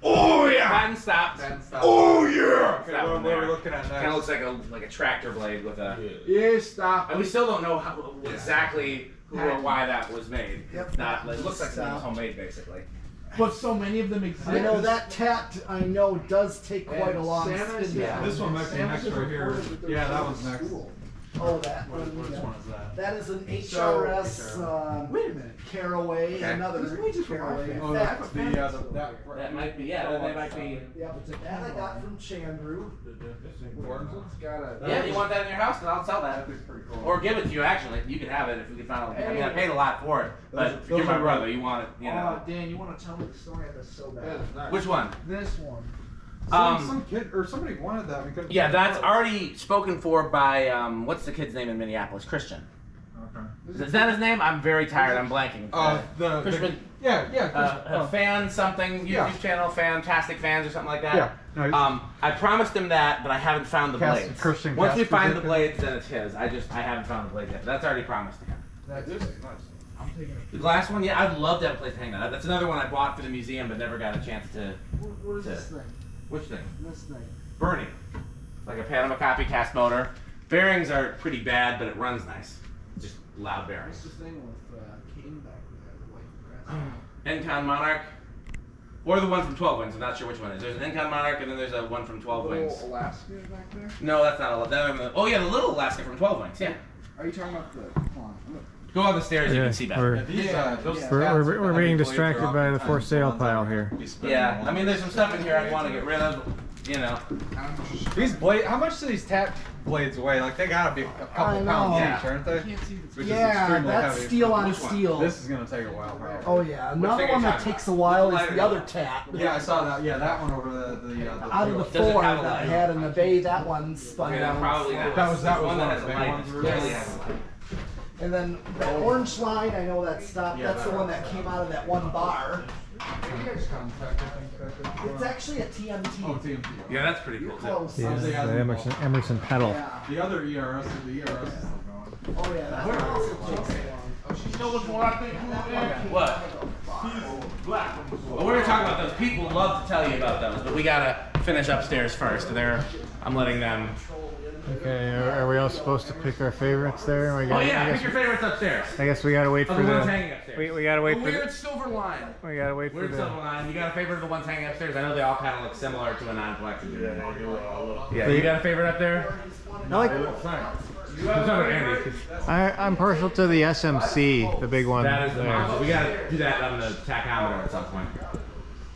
oh yeah! Patent stopped. Oh yeah. Okay, That one what are we there. looking at next? Kind of looks like a tractor blade with a. Yeah, stop. And we still don't know how, exactly who or why that was made. Yep. It's not. It looks like something was homemade, basically. But so many of them exist. I know that tat, I know, does take quite a long Santa is- spin. yeah. This one might be next right here. Yeah, that one's next. Oh, that one. Which yeah. one is that? That is an HRS. Wait a minute. Caraway, Okay. another This way too far. Caraway. Oh, In that's fact, That might be. Yeah, they might be. yeah, but that I got from Chandru. It's got a. Yeah, you want that in your house? Then I'll sell that. Or give it to you. Actually, you can have it if we can find it. I mean, I paid a lot for it, but Those you're my are- brother. You want it, you know. Oh, Dan, you want to tell me the story of this so bad? Which one? This one. Some kid or somebody wanted that. We couldn't. Yeah, find that's it. already spoken for by what's the kid's name in Minneapolis? Christian. Okay. Is that his name? I'm very tired. I'm blanking. The Christian. yeah, A fan something YouTube Yeah. channel, Fantastic Fans or something like that. Yeah. No, I promised him that, but I haven't found the Cast- blades. Christian Once we Cast find the position. blades, then it's his. I haven't found the blades yet. But that's already promised to him. That's I'm taking it. The glass one, yeah, I'd love to have a place to hang that. That's another one I bought for the museum, but never got a chance to. What is this thing? Which thing? This thing. Burning. Like a Panama copy cast motor. Bearings are pretty bad, but it runs nice. Just loud bearings. What's the thing with Kane back there, the white grass? Encon Monarch. Or the one from 12 Wings. I'm not sure which one it is. There's an Encon Monarch, and then there's a one from 12 Wings. Little Alaska back there? No, that's not a. Oh yeah, the little Alaska from 12 Wings. Yeah. Are you talking about the? Come on. Go on the stairs, you Yeah, can see better. These, those Yeah. cats We're with being heavy blades distracted are by the oftentimes for sale ones that pile are here. be spinning Yeah, along. I mean, there's some stuff in here I want to get rid of. You know. These blades. How much do these tap blades weigh? Like they gotta be a couple I know. pounds Yeah. each, aren't they? Can't see the. Which is Yeah, extremely that's heavy. steel on Which one? steel. This is gonna take a while. Probably. Oh yeah, another thing are one you that talking takes about? a while Lighter is the one. other tap. Yeah, I saw that. Yeah, that one over the Out of the Does it four have a that I light? had in the bay, that one spun Okay, down. then probably not. That was one that has of a the light. ones. Clearly Yes. has a light. And then the orange line, I know that stopped. Yeah, That's that the one one. that came out of that one bar. You guys contact, I think. It's actually a TMT. Oh, TMT. Yeah, that's pretty You're cool too. close. Yeah, They have the them Emerson pedal. Yeah. The other ERS, the ERS is still going. Oh yeah, that one also takes a You know which one I think you in? What? Black. Well, we're gonna talk about those. People love to tell you about those, but we gotta finish upstairs first. I'm letting them. Okay, are we all supposed to pick our favorites there? We Oh gotta- yeah, I pick guess, your favorites upstairs. I guess we gotta wait Of for the ones the. hanging upstairs. We gotta wait The for weird the. silver line. We gotta wait for Weird the. silver line. You got a favorite of the ones hanging upstairs? I know they all kind of look similar to a non-collector. Yeah, they do a little. Yeah, you got a favorite up there? I like. You have another Andy. I'm partial to the SMC, the big one. That is the there. monster. We gotta do that on the tachometer at some point.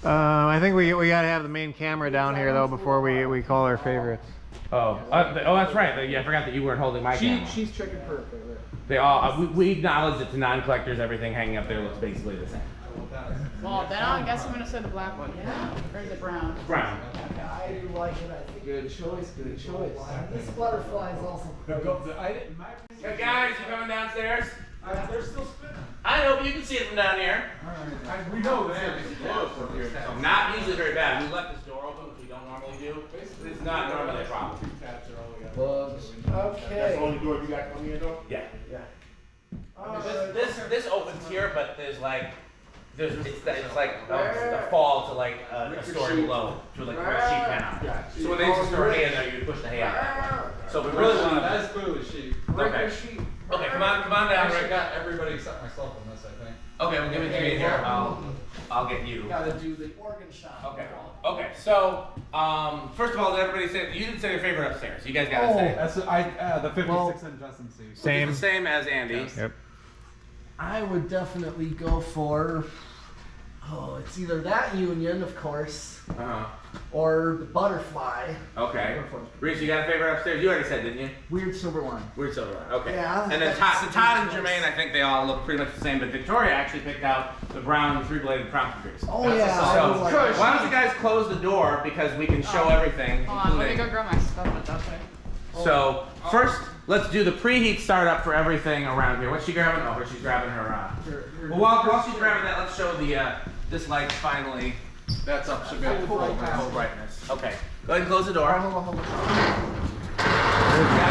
I think we gotta have the main camera down here though before we call our favorites. Oh, that's right. Yeah, I forgot that you weren't holding my camera. She's checking for her favorite. They all. We acknowledge that to non-collectors, everything hanging up there looks basically the same. Well, then I guess I'm gonna say the black one. Or the brown. Brown. I like it. I think Good choice, good choice. this butterfly is also. Hey guys, you coming downstairs? They're still spinning. I know, but you can see it from down here. We know that. Not usually very bad. We left this door open, which we don't normally do. It's not normally a problem. Bugs. That's the Okay. only door you got coming in though? Yeah. Alright. This opens here, but there's like it's like a fall to like a story below to like put a sheet pan on. So when they used to store hay in there, you would push the hay out that way. So we really want That to. is clearly sheep. Okay. Okay, come on I down, actually Rick. got everybody except myself on this, I think. Okay, well, give me three here. I'll get you. Gotta do the organ shop. Okay. Okay. So, first of all, did everybody say you didn't say your favorite upstairs? You guys gotta say. That's the 56-inch SMC. Same. It's the same as Andy's. Yep. I would definitely go for, it's either that Union, of course, Uh-huh. or the Butterfly. Okay. Reese, you got a favorite upstairs? You already said, didn't you? Weird silver one. Weird silver line. Okay. Yeah, And then that's Todd a and good Jermaine, choice. I think they all look pretty much the same, but Victoria actually picked out the brown three-bladed crown trees. Oh That's yeah, the I so, would like why don't you guys close the door because we can show everything, Hold on, let me including. go grab my stuff and that way. So first, let's do the preheat startup for everything around here. What's she grabbing? Oh, she's grabbing her. Well, while she's grabbing that, let's show the this light finally. That's up. Should be up to Full brightness. Okay. Go ahead and close the door. Hold on. Yeah,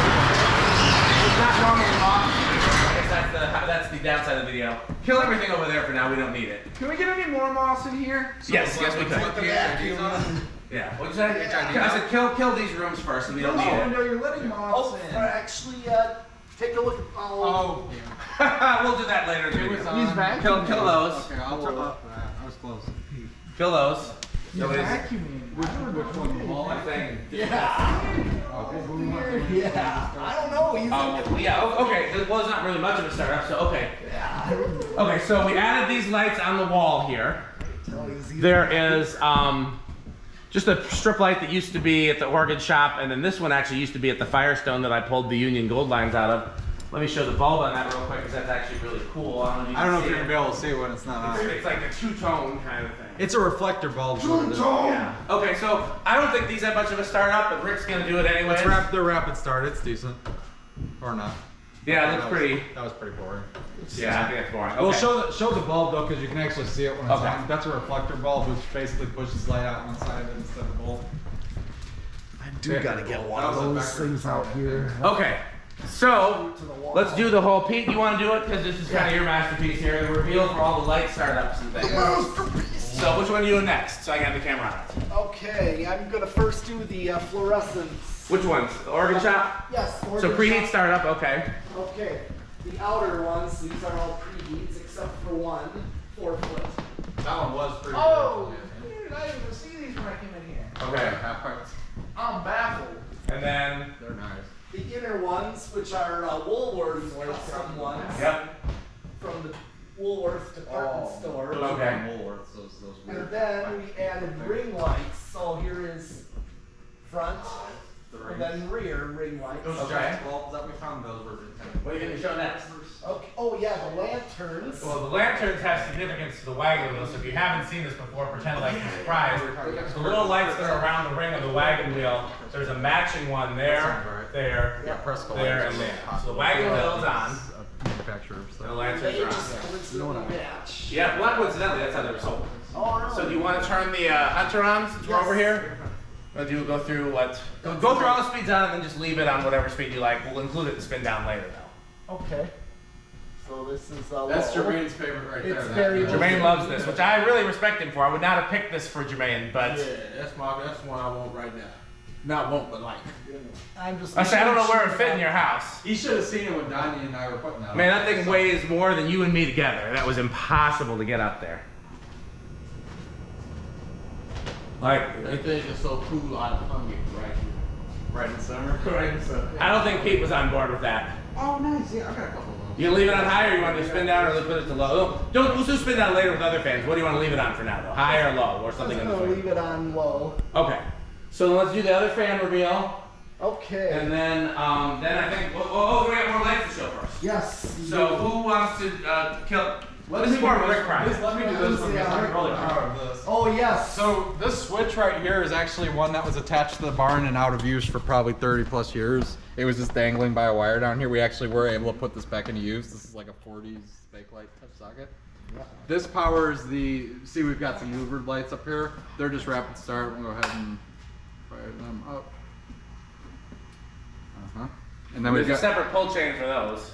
there's not normally off. I guess that's the downside of the video. Kill everything over there for now. We don't need it. Can we get any more moss in here? Yes, we could. Yeah. What'd you say? I said kill these rooms first, and we don't need it. No, you're letting moss in. Actually, take a look at, Oh, We'll do that later. in the video. He's back. Kill those. okay. I'll turn up. I was close. Kill those. He's Nobody's- vacuuming. Which one? The wall? I think. yeah, I don't know, he's Okay. Well, it's not really much of a startup, so okay. Okay, so we added these lights on the wall here. There is just a strip light that used to be at the organ shop, and then this one actually used to be at the Firestone that I pulled the Union Gold lines out of. Let me show the bulb on that real quick, because that's actually really cool. I I don't know if see you're it. gonna be able to see it when it's not on. It's like a two-tone kind of thing. It's a reflector bulb. Yeah. Okay, so I don't think these have much of a startup, but Rick's gonna do it anyway. They're rapid start. It's decent, or not. Yeah, it looks pretty. That was pretty boring. Yeah, I think that's boring. Okay. Well, show the bulb though, because you can actually see it when it's Okay. on. That's a reflector bulb, which basically pushes light out one side instead of the bulb. I do gotta get one of those things out here. Okay, so let's do the whole. Pete, you want to do it? Because this is kind of your masterpiece here, the reveal for all the light startups and things. So which one are you doing next? So I got the camera on it. Okay, I'm gonna first do the fluorescents. Which ones? The organ shop? Yes. So organ preheat shop. startup, okay. Okay, the outer ones, these are all preheats except for one, 4 foot. That one was pretty. Oh, dude, I didn't even see these when I came in here. Okay. I'm baffled. And then, They're nice. The inner ones, which are Woolworth custom ones yep. from the Woolworth department store. Okay. Woolworths, those And then we added ring lights. So here is front, and then rear ring lights. Those Okay. giant bulbs that we found, those were intended. What are you going to show next? Okay. Oh yeah, the lanterns. Well, the lanterns have significance to the wagon wheel, so if you haven't seen this before, pretend like you're surprised. The little lights that are around the ring of the wagon wheel, there's a matching one there, there, there, and there. So the wagon wheel is on, Manufacturer. and the They lanterns are just on. coincidentally match. Yeah, well, coincidentally, that's how they were sold. Oh, really? So do you want to turn the Hunter on since we're over here? Or do you go through what? Go through all the speeds on and then just leave it on whatever speed you like. We'll include it and spin down later though. Okay. So this is That's low. Jermaine's favorite right It's there. very Jermaine loves this, which I really respect him for. I would not have picked this for Jermaine, but that's one I want right now. Not want, but like. I'm just. I say I don't know where it fit in your house. You should have seen it when Donnie and I were putting that. Man, that thing weighs more than you and me together. That was impossible to get up there. Like, That thing is so cool, I hung it right here. right in summer. Right in the I don't think Pete was on board with that. Oh, nice. Yeah, I got a couple of those. You gonna leave it on high, or you want to spin down, or put it to low? Don't. We'll just spin down later with other fans. What do you want to leave it on for now, though? High or low, or I'm something in gonna between? leave it on low. Okay. So let's do the other fan reveal, Okay. and then I think. Oh, we got more lights to show first. Yes. So who wants to kill? This is more of a Rick project. Let me do this one because I'm really proud of this. Oh yes. So this switch right here is actually one that was attached to the barn and out of use for probably 30 plus years. It was just dangling by a wire down here. We actually were able to put this back into use. This is like a 40s bakelite type socket. This powers the, see we've got some louvered lights up here. They're just rapid start. We'll go ahead and fire them up. And then There's we've a got separate pull chain for those.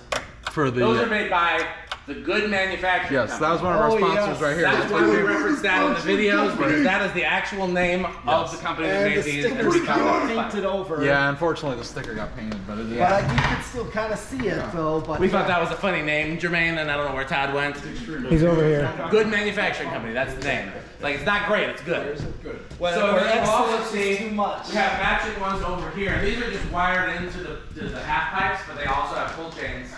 for the Those are made by the Good Manufacturing Yes, Company. that was one of our Oh, sponsors yes. right here. That's why we reference that in the videos, because that is the actual name of the company that And made the these. stickers got painted over. Yeah, unfortunately the sticker got painted, but it is. But you can still kind of see it though. But We thought that was a funny name, Jermaine, and I don't know where Todd went. He's over here. Good Manufacturing Company, that's the name. Like, it's not great, it's good. Well, So then we'll also excellent see, is too much. we have matching ones over here. And these are just wired into the half pipes, but they also have pull chains.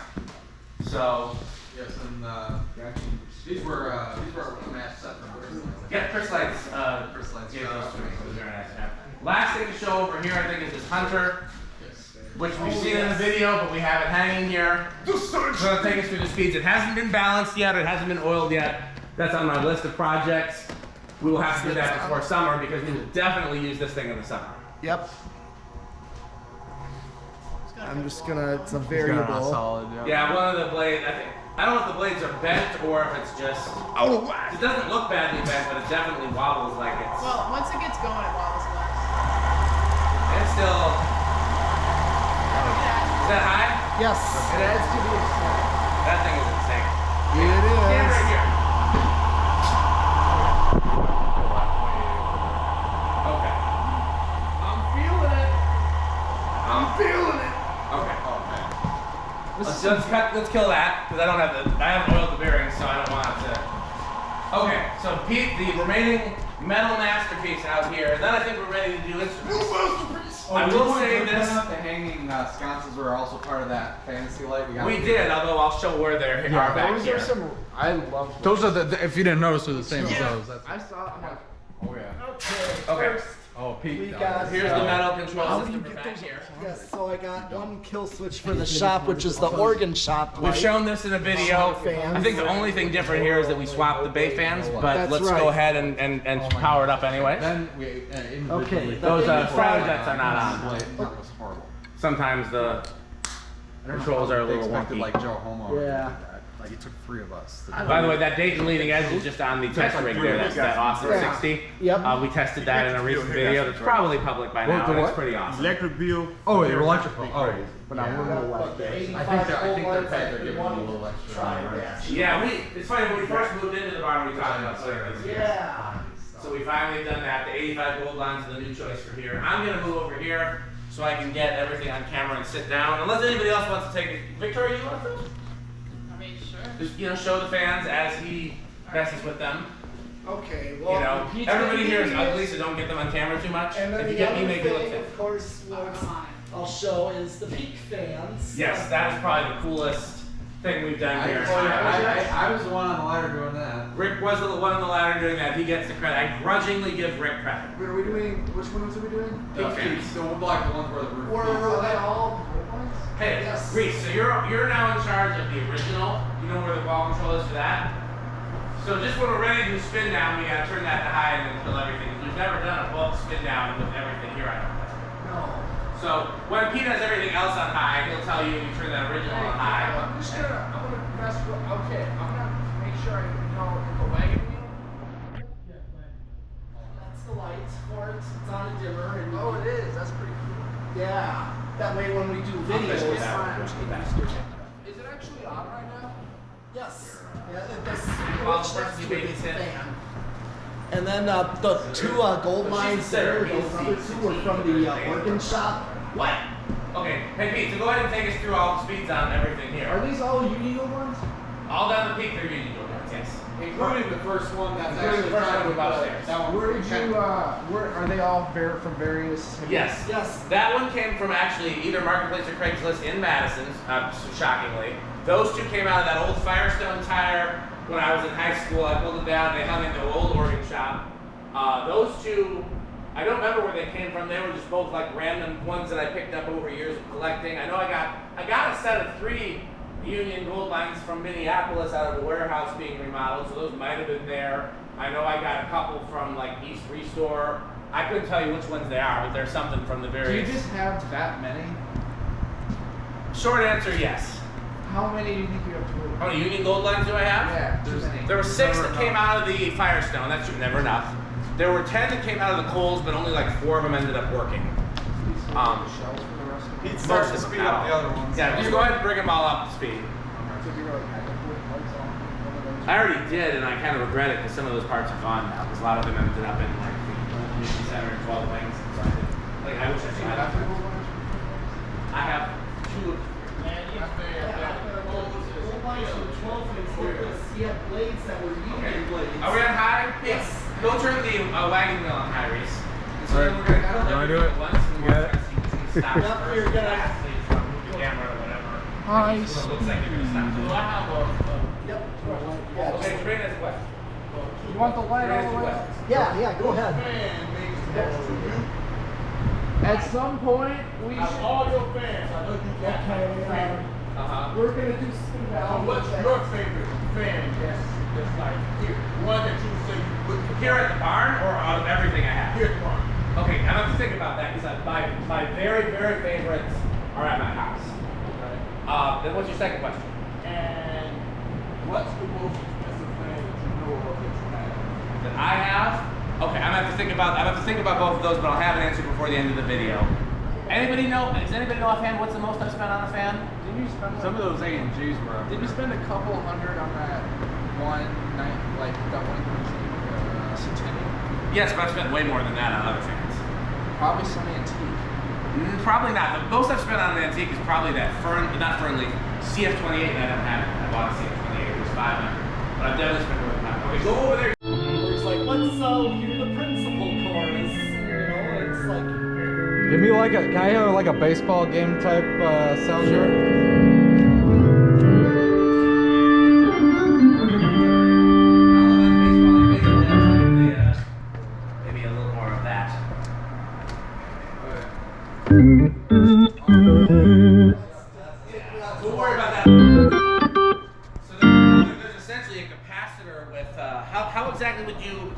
So, Yes, and these were a match set from yeah, Chris Lights, Chris Lights. gave those to me, so it was very nice to have. Last thing to show over here, I think, is this Hunter, which we've seen in the video, but we have it hanging here. It's gonna take us through the speeds. It hasn't been balanced yet, it hasn't been oiled yet. That's on my list of projects. We will have to do that before summer because we will definitely use this thing in the summer. Yep. I'm just gonna. It's a variable. Solid, Yeah, one of the blades, I don't know if the blades are bent or if it's just, it doesn't look badly bent, but it definitely wobbles like it's, Well, once it gets going, it wobbles less. it's still, is that high? Yes. It adds to the aesthetic. That thing is insane. It Stand is. right here. Okay. I'm feeling it. I'm feeling it. Okay. Let's kill that, because I haven't oiled the bearings, so I don't want to. Okay, so Pete, the remaining metal masterpiece out here, and then I think we're ready to do instruments. I will say this. The hanging sconces were also part of that fantasy light. We did, although I'll show where they are back Those here. are some. I love. Those are if you didn't notice, they're the same as those. That's, I saw. I'm like, oh yeah. Okay, Oh, Pete. We got. here's the metal control system for back here. Yes. So I got one kill switch for the shop, which is the organ shop. We've light. shown this in a video. Fans. I think the only thing different here is that we swapped the bay fans, but That's let's right. go ahead and power it up anyway. Then we individually. Okay, Those the throttle jets are not on. That was horrible. Sometimes the controls are a little expected wonky. like Joe Homo. Yeah. Like it took 3 of us. By the way, that Dayton leading edge is just on the test rig there. That's that awesome Yeah. 60. Yep. We tested that in a recent video. That's probably public by now. the and It's what? pretty awesome. Electric bill. Oh, they're electrical. Oh, But I don't know what the I think 85 they're volt they're lights, giving I them a little extra. Try that. Yeah, it's funny, when we first moved into the barn, we talked about clearance. Yeah. So we finally done that. The 85 gold lines are the new choice for here. I'm gonna move over here so I can get everything on camera and sit down. Unless anybody else wants to take it. Victoria, you want to? I mean, sure. Just, show the fans as he messes with them. Okay. Well, Everybody here is ugly, so don't get them on camera too much. And then If you the get other me, make it look thing, fit. of course, what I'll show is the peak fans. Yes, that is probably the coolest thing we've done here. I was the one on the ladder doing that. Rick was the one on the ladder doing that. He gets the credit. I grudgingly give Rick credit. Wait, are we doing? Which ones are we doing? Peak fans. So we'll block the ones where the roof. Were they all? Hey, Yes. Reese, so you're now in charge of the original. You know where the ball control is for that? So just when we're ready to do spin down, we gotta turn that to high and then kill everything. We've never done a bulk spin down with everything here, I don't think. No. So when Pete has everything else on high, he'll tell you turn that original on high. I'm gonna mess with. Okay, I'm gonna make sure I know the wagon wheel. That's the light for it. It's on a dimmer. And Oh, it is. That's pretty cool. Yeah. That way when we do I'll fix videos. that. Is it actually on right now? Yes. Yeah, this Well, switch next you to it baby is sit. fan. And then the two gold lines there, those other two were from the organ shop. What? Okay, hey Pete, so go ahead and take us through all the speeds on everything here. Are these all Union ones? All down the peak, they're using your ones, yes. Including the first one that's Including actually the first kind one of upstairs. that one. Where did you? Where are they all from various? Yes. Yes. That one came from actually either Marketplace or Craigslist in Madison, shockingly. Those two came out of that old Firestone tire when I was in high school. I pulled it down, they hung in the old organ shop. Those two, I don't remember where they came from. They were just both like random ones that I picked up over years of collecting. I know I got a set of 3 Union gold lines from Minneapolis out of a warehouse being remodeled, so those might have been there. I know I got a couple from like East Restore. I couldn't tell you which ones they are, but there's something from the Do you various. just have that many? Short answer, yes. How many do you think you have total? How many Union gold lines do I have? Yeah, too many. There were 6 that came out of the Firestone. That's never enough. There were 10 that came out of the Coles, but only like 4 of them ended up working. Shells for the rest of Pete them. starts Most to of speed them, up not the all. other ones. Yeah, just go ahead and bring them all up to speed. So you were like, I can put lights I already did, and I kind of regret it because some of those parts are gone now. Because a lot of them ended up in like the community center and 12 wings. So I did, like I wish I still had them. I have 2 of them. He had blades that were union blades. Are we on high? Yes. Go turn the wagon wheel on high, Reese. And so then we're going to cut You wanna do it? at once, and You we're got going to see which one stops Yep, first. you're gonna- Lastly, just wanna move the camera or whatever. Nice. So it looks like you're going to stop. So I have a... Yep. Okay, Trina is wet. You want the light all the way up? Yeah, go ahead. At some point, we should. All your fans, I know you got fans. We're gonna do some So what's your favorite fan that's like here? One that you say you would Here at the barn or out of everything I have? Here at the barn. Okay, I have to think about that because my very, very favorites are at my house. Then what's your second question? And what's the most expensive fan that you know of that you have? That I have? Okay, I'm gonna have to think about both of those, but I'll have an answer before the end of the video. Anybody know? Does anybody know offhand what's the most I've spent on a fan? Didn't you spend Some of those A&Gs were up Did you spend a couple hundred on that one night, like that one Centennial? Yes, but I've spent way more than that on other fans. Probably some antique. Probably not. The most I've spent on an antique is probably that CF28 that I don't have. I bought a CF28. It was $500. But I've definitely spent more than that. Okay, go over there. It's like, let's hear the principal chorus. It's like. Give me like a, can I have like a baseball game type sound here? Maybe a little more of that. Don't worry about that. So there's essentially a capacitor with, how exactly would you,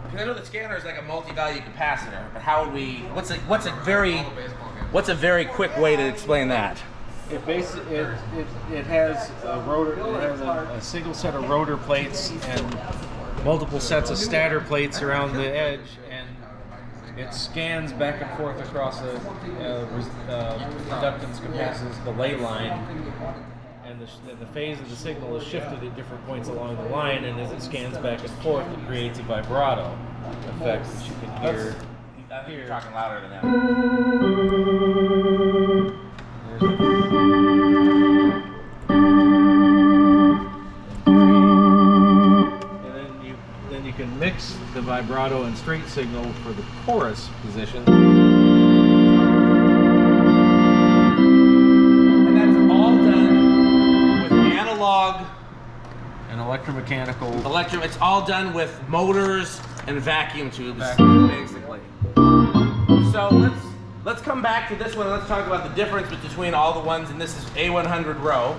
because I know the scanner is like a multi-value capacitor, but how would we, what's a very quick way to explain that? It has a rotor. It has a single set of rotor plates and multiple sets of stator plates around the edge, and it scans back and forth across a reductance capacitance delay line, and the phase of the signal is shifted at different points along the line, and as it scans back and forth, it creates a vibrato effect that you can hear. I think you're talking louder than that. Then you can mix the vibrato and straight signal for the chorus position. And that's all done with analog And electromechanical. it's all done with motors and vacuum tubes, basically. So let's come back to this one and let's talk about the difference between all the ones, and this is A100 row.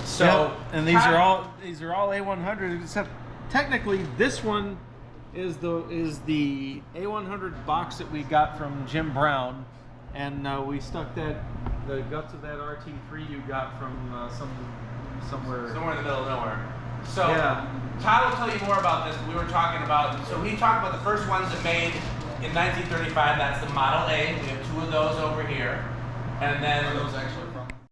So Yep, and these are all A100, except technically this one is the A100 box that we got from Jim Brown, and we stuck the guts of that RT3 you got from somewhere in the middle of nowhere. So yeah. Todd will tell you more about this. We were talking about, so he talked about the first ones that made in 1935. That's the Model A. We have 2 of those over here, and then Are those actually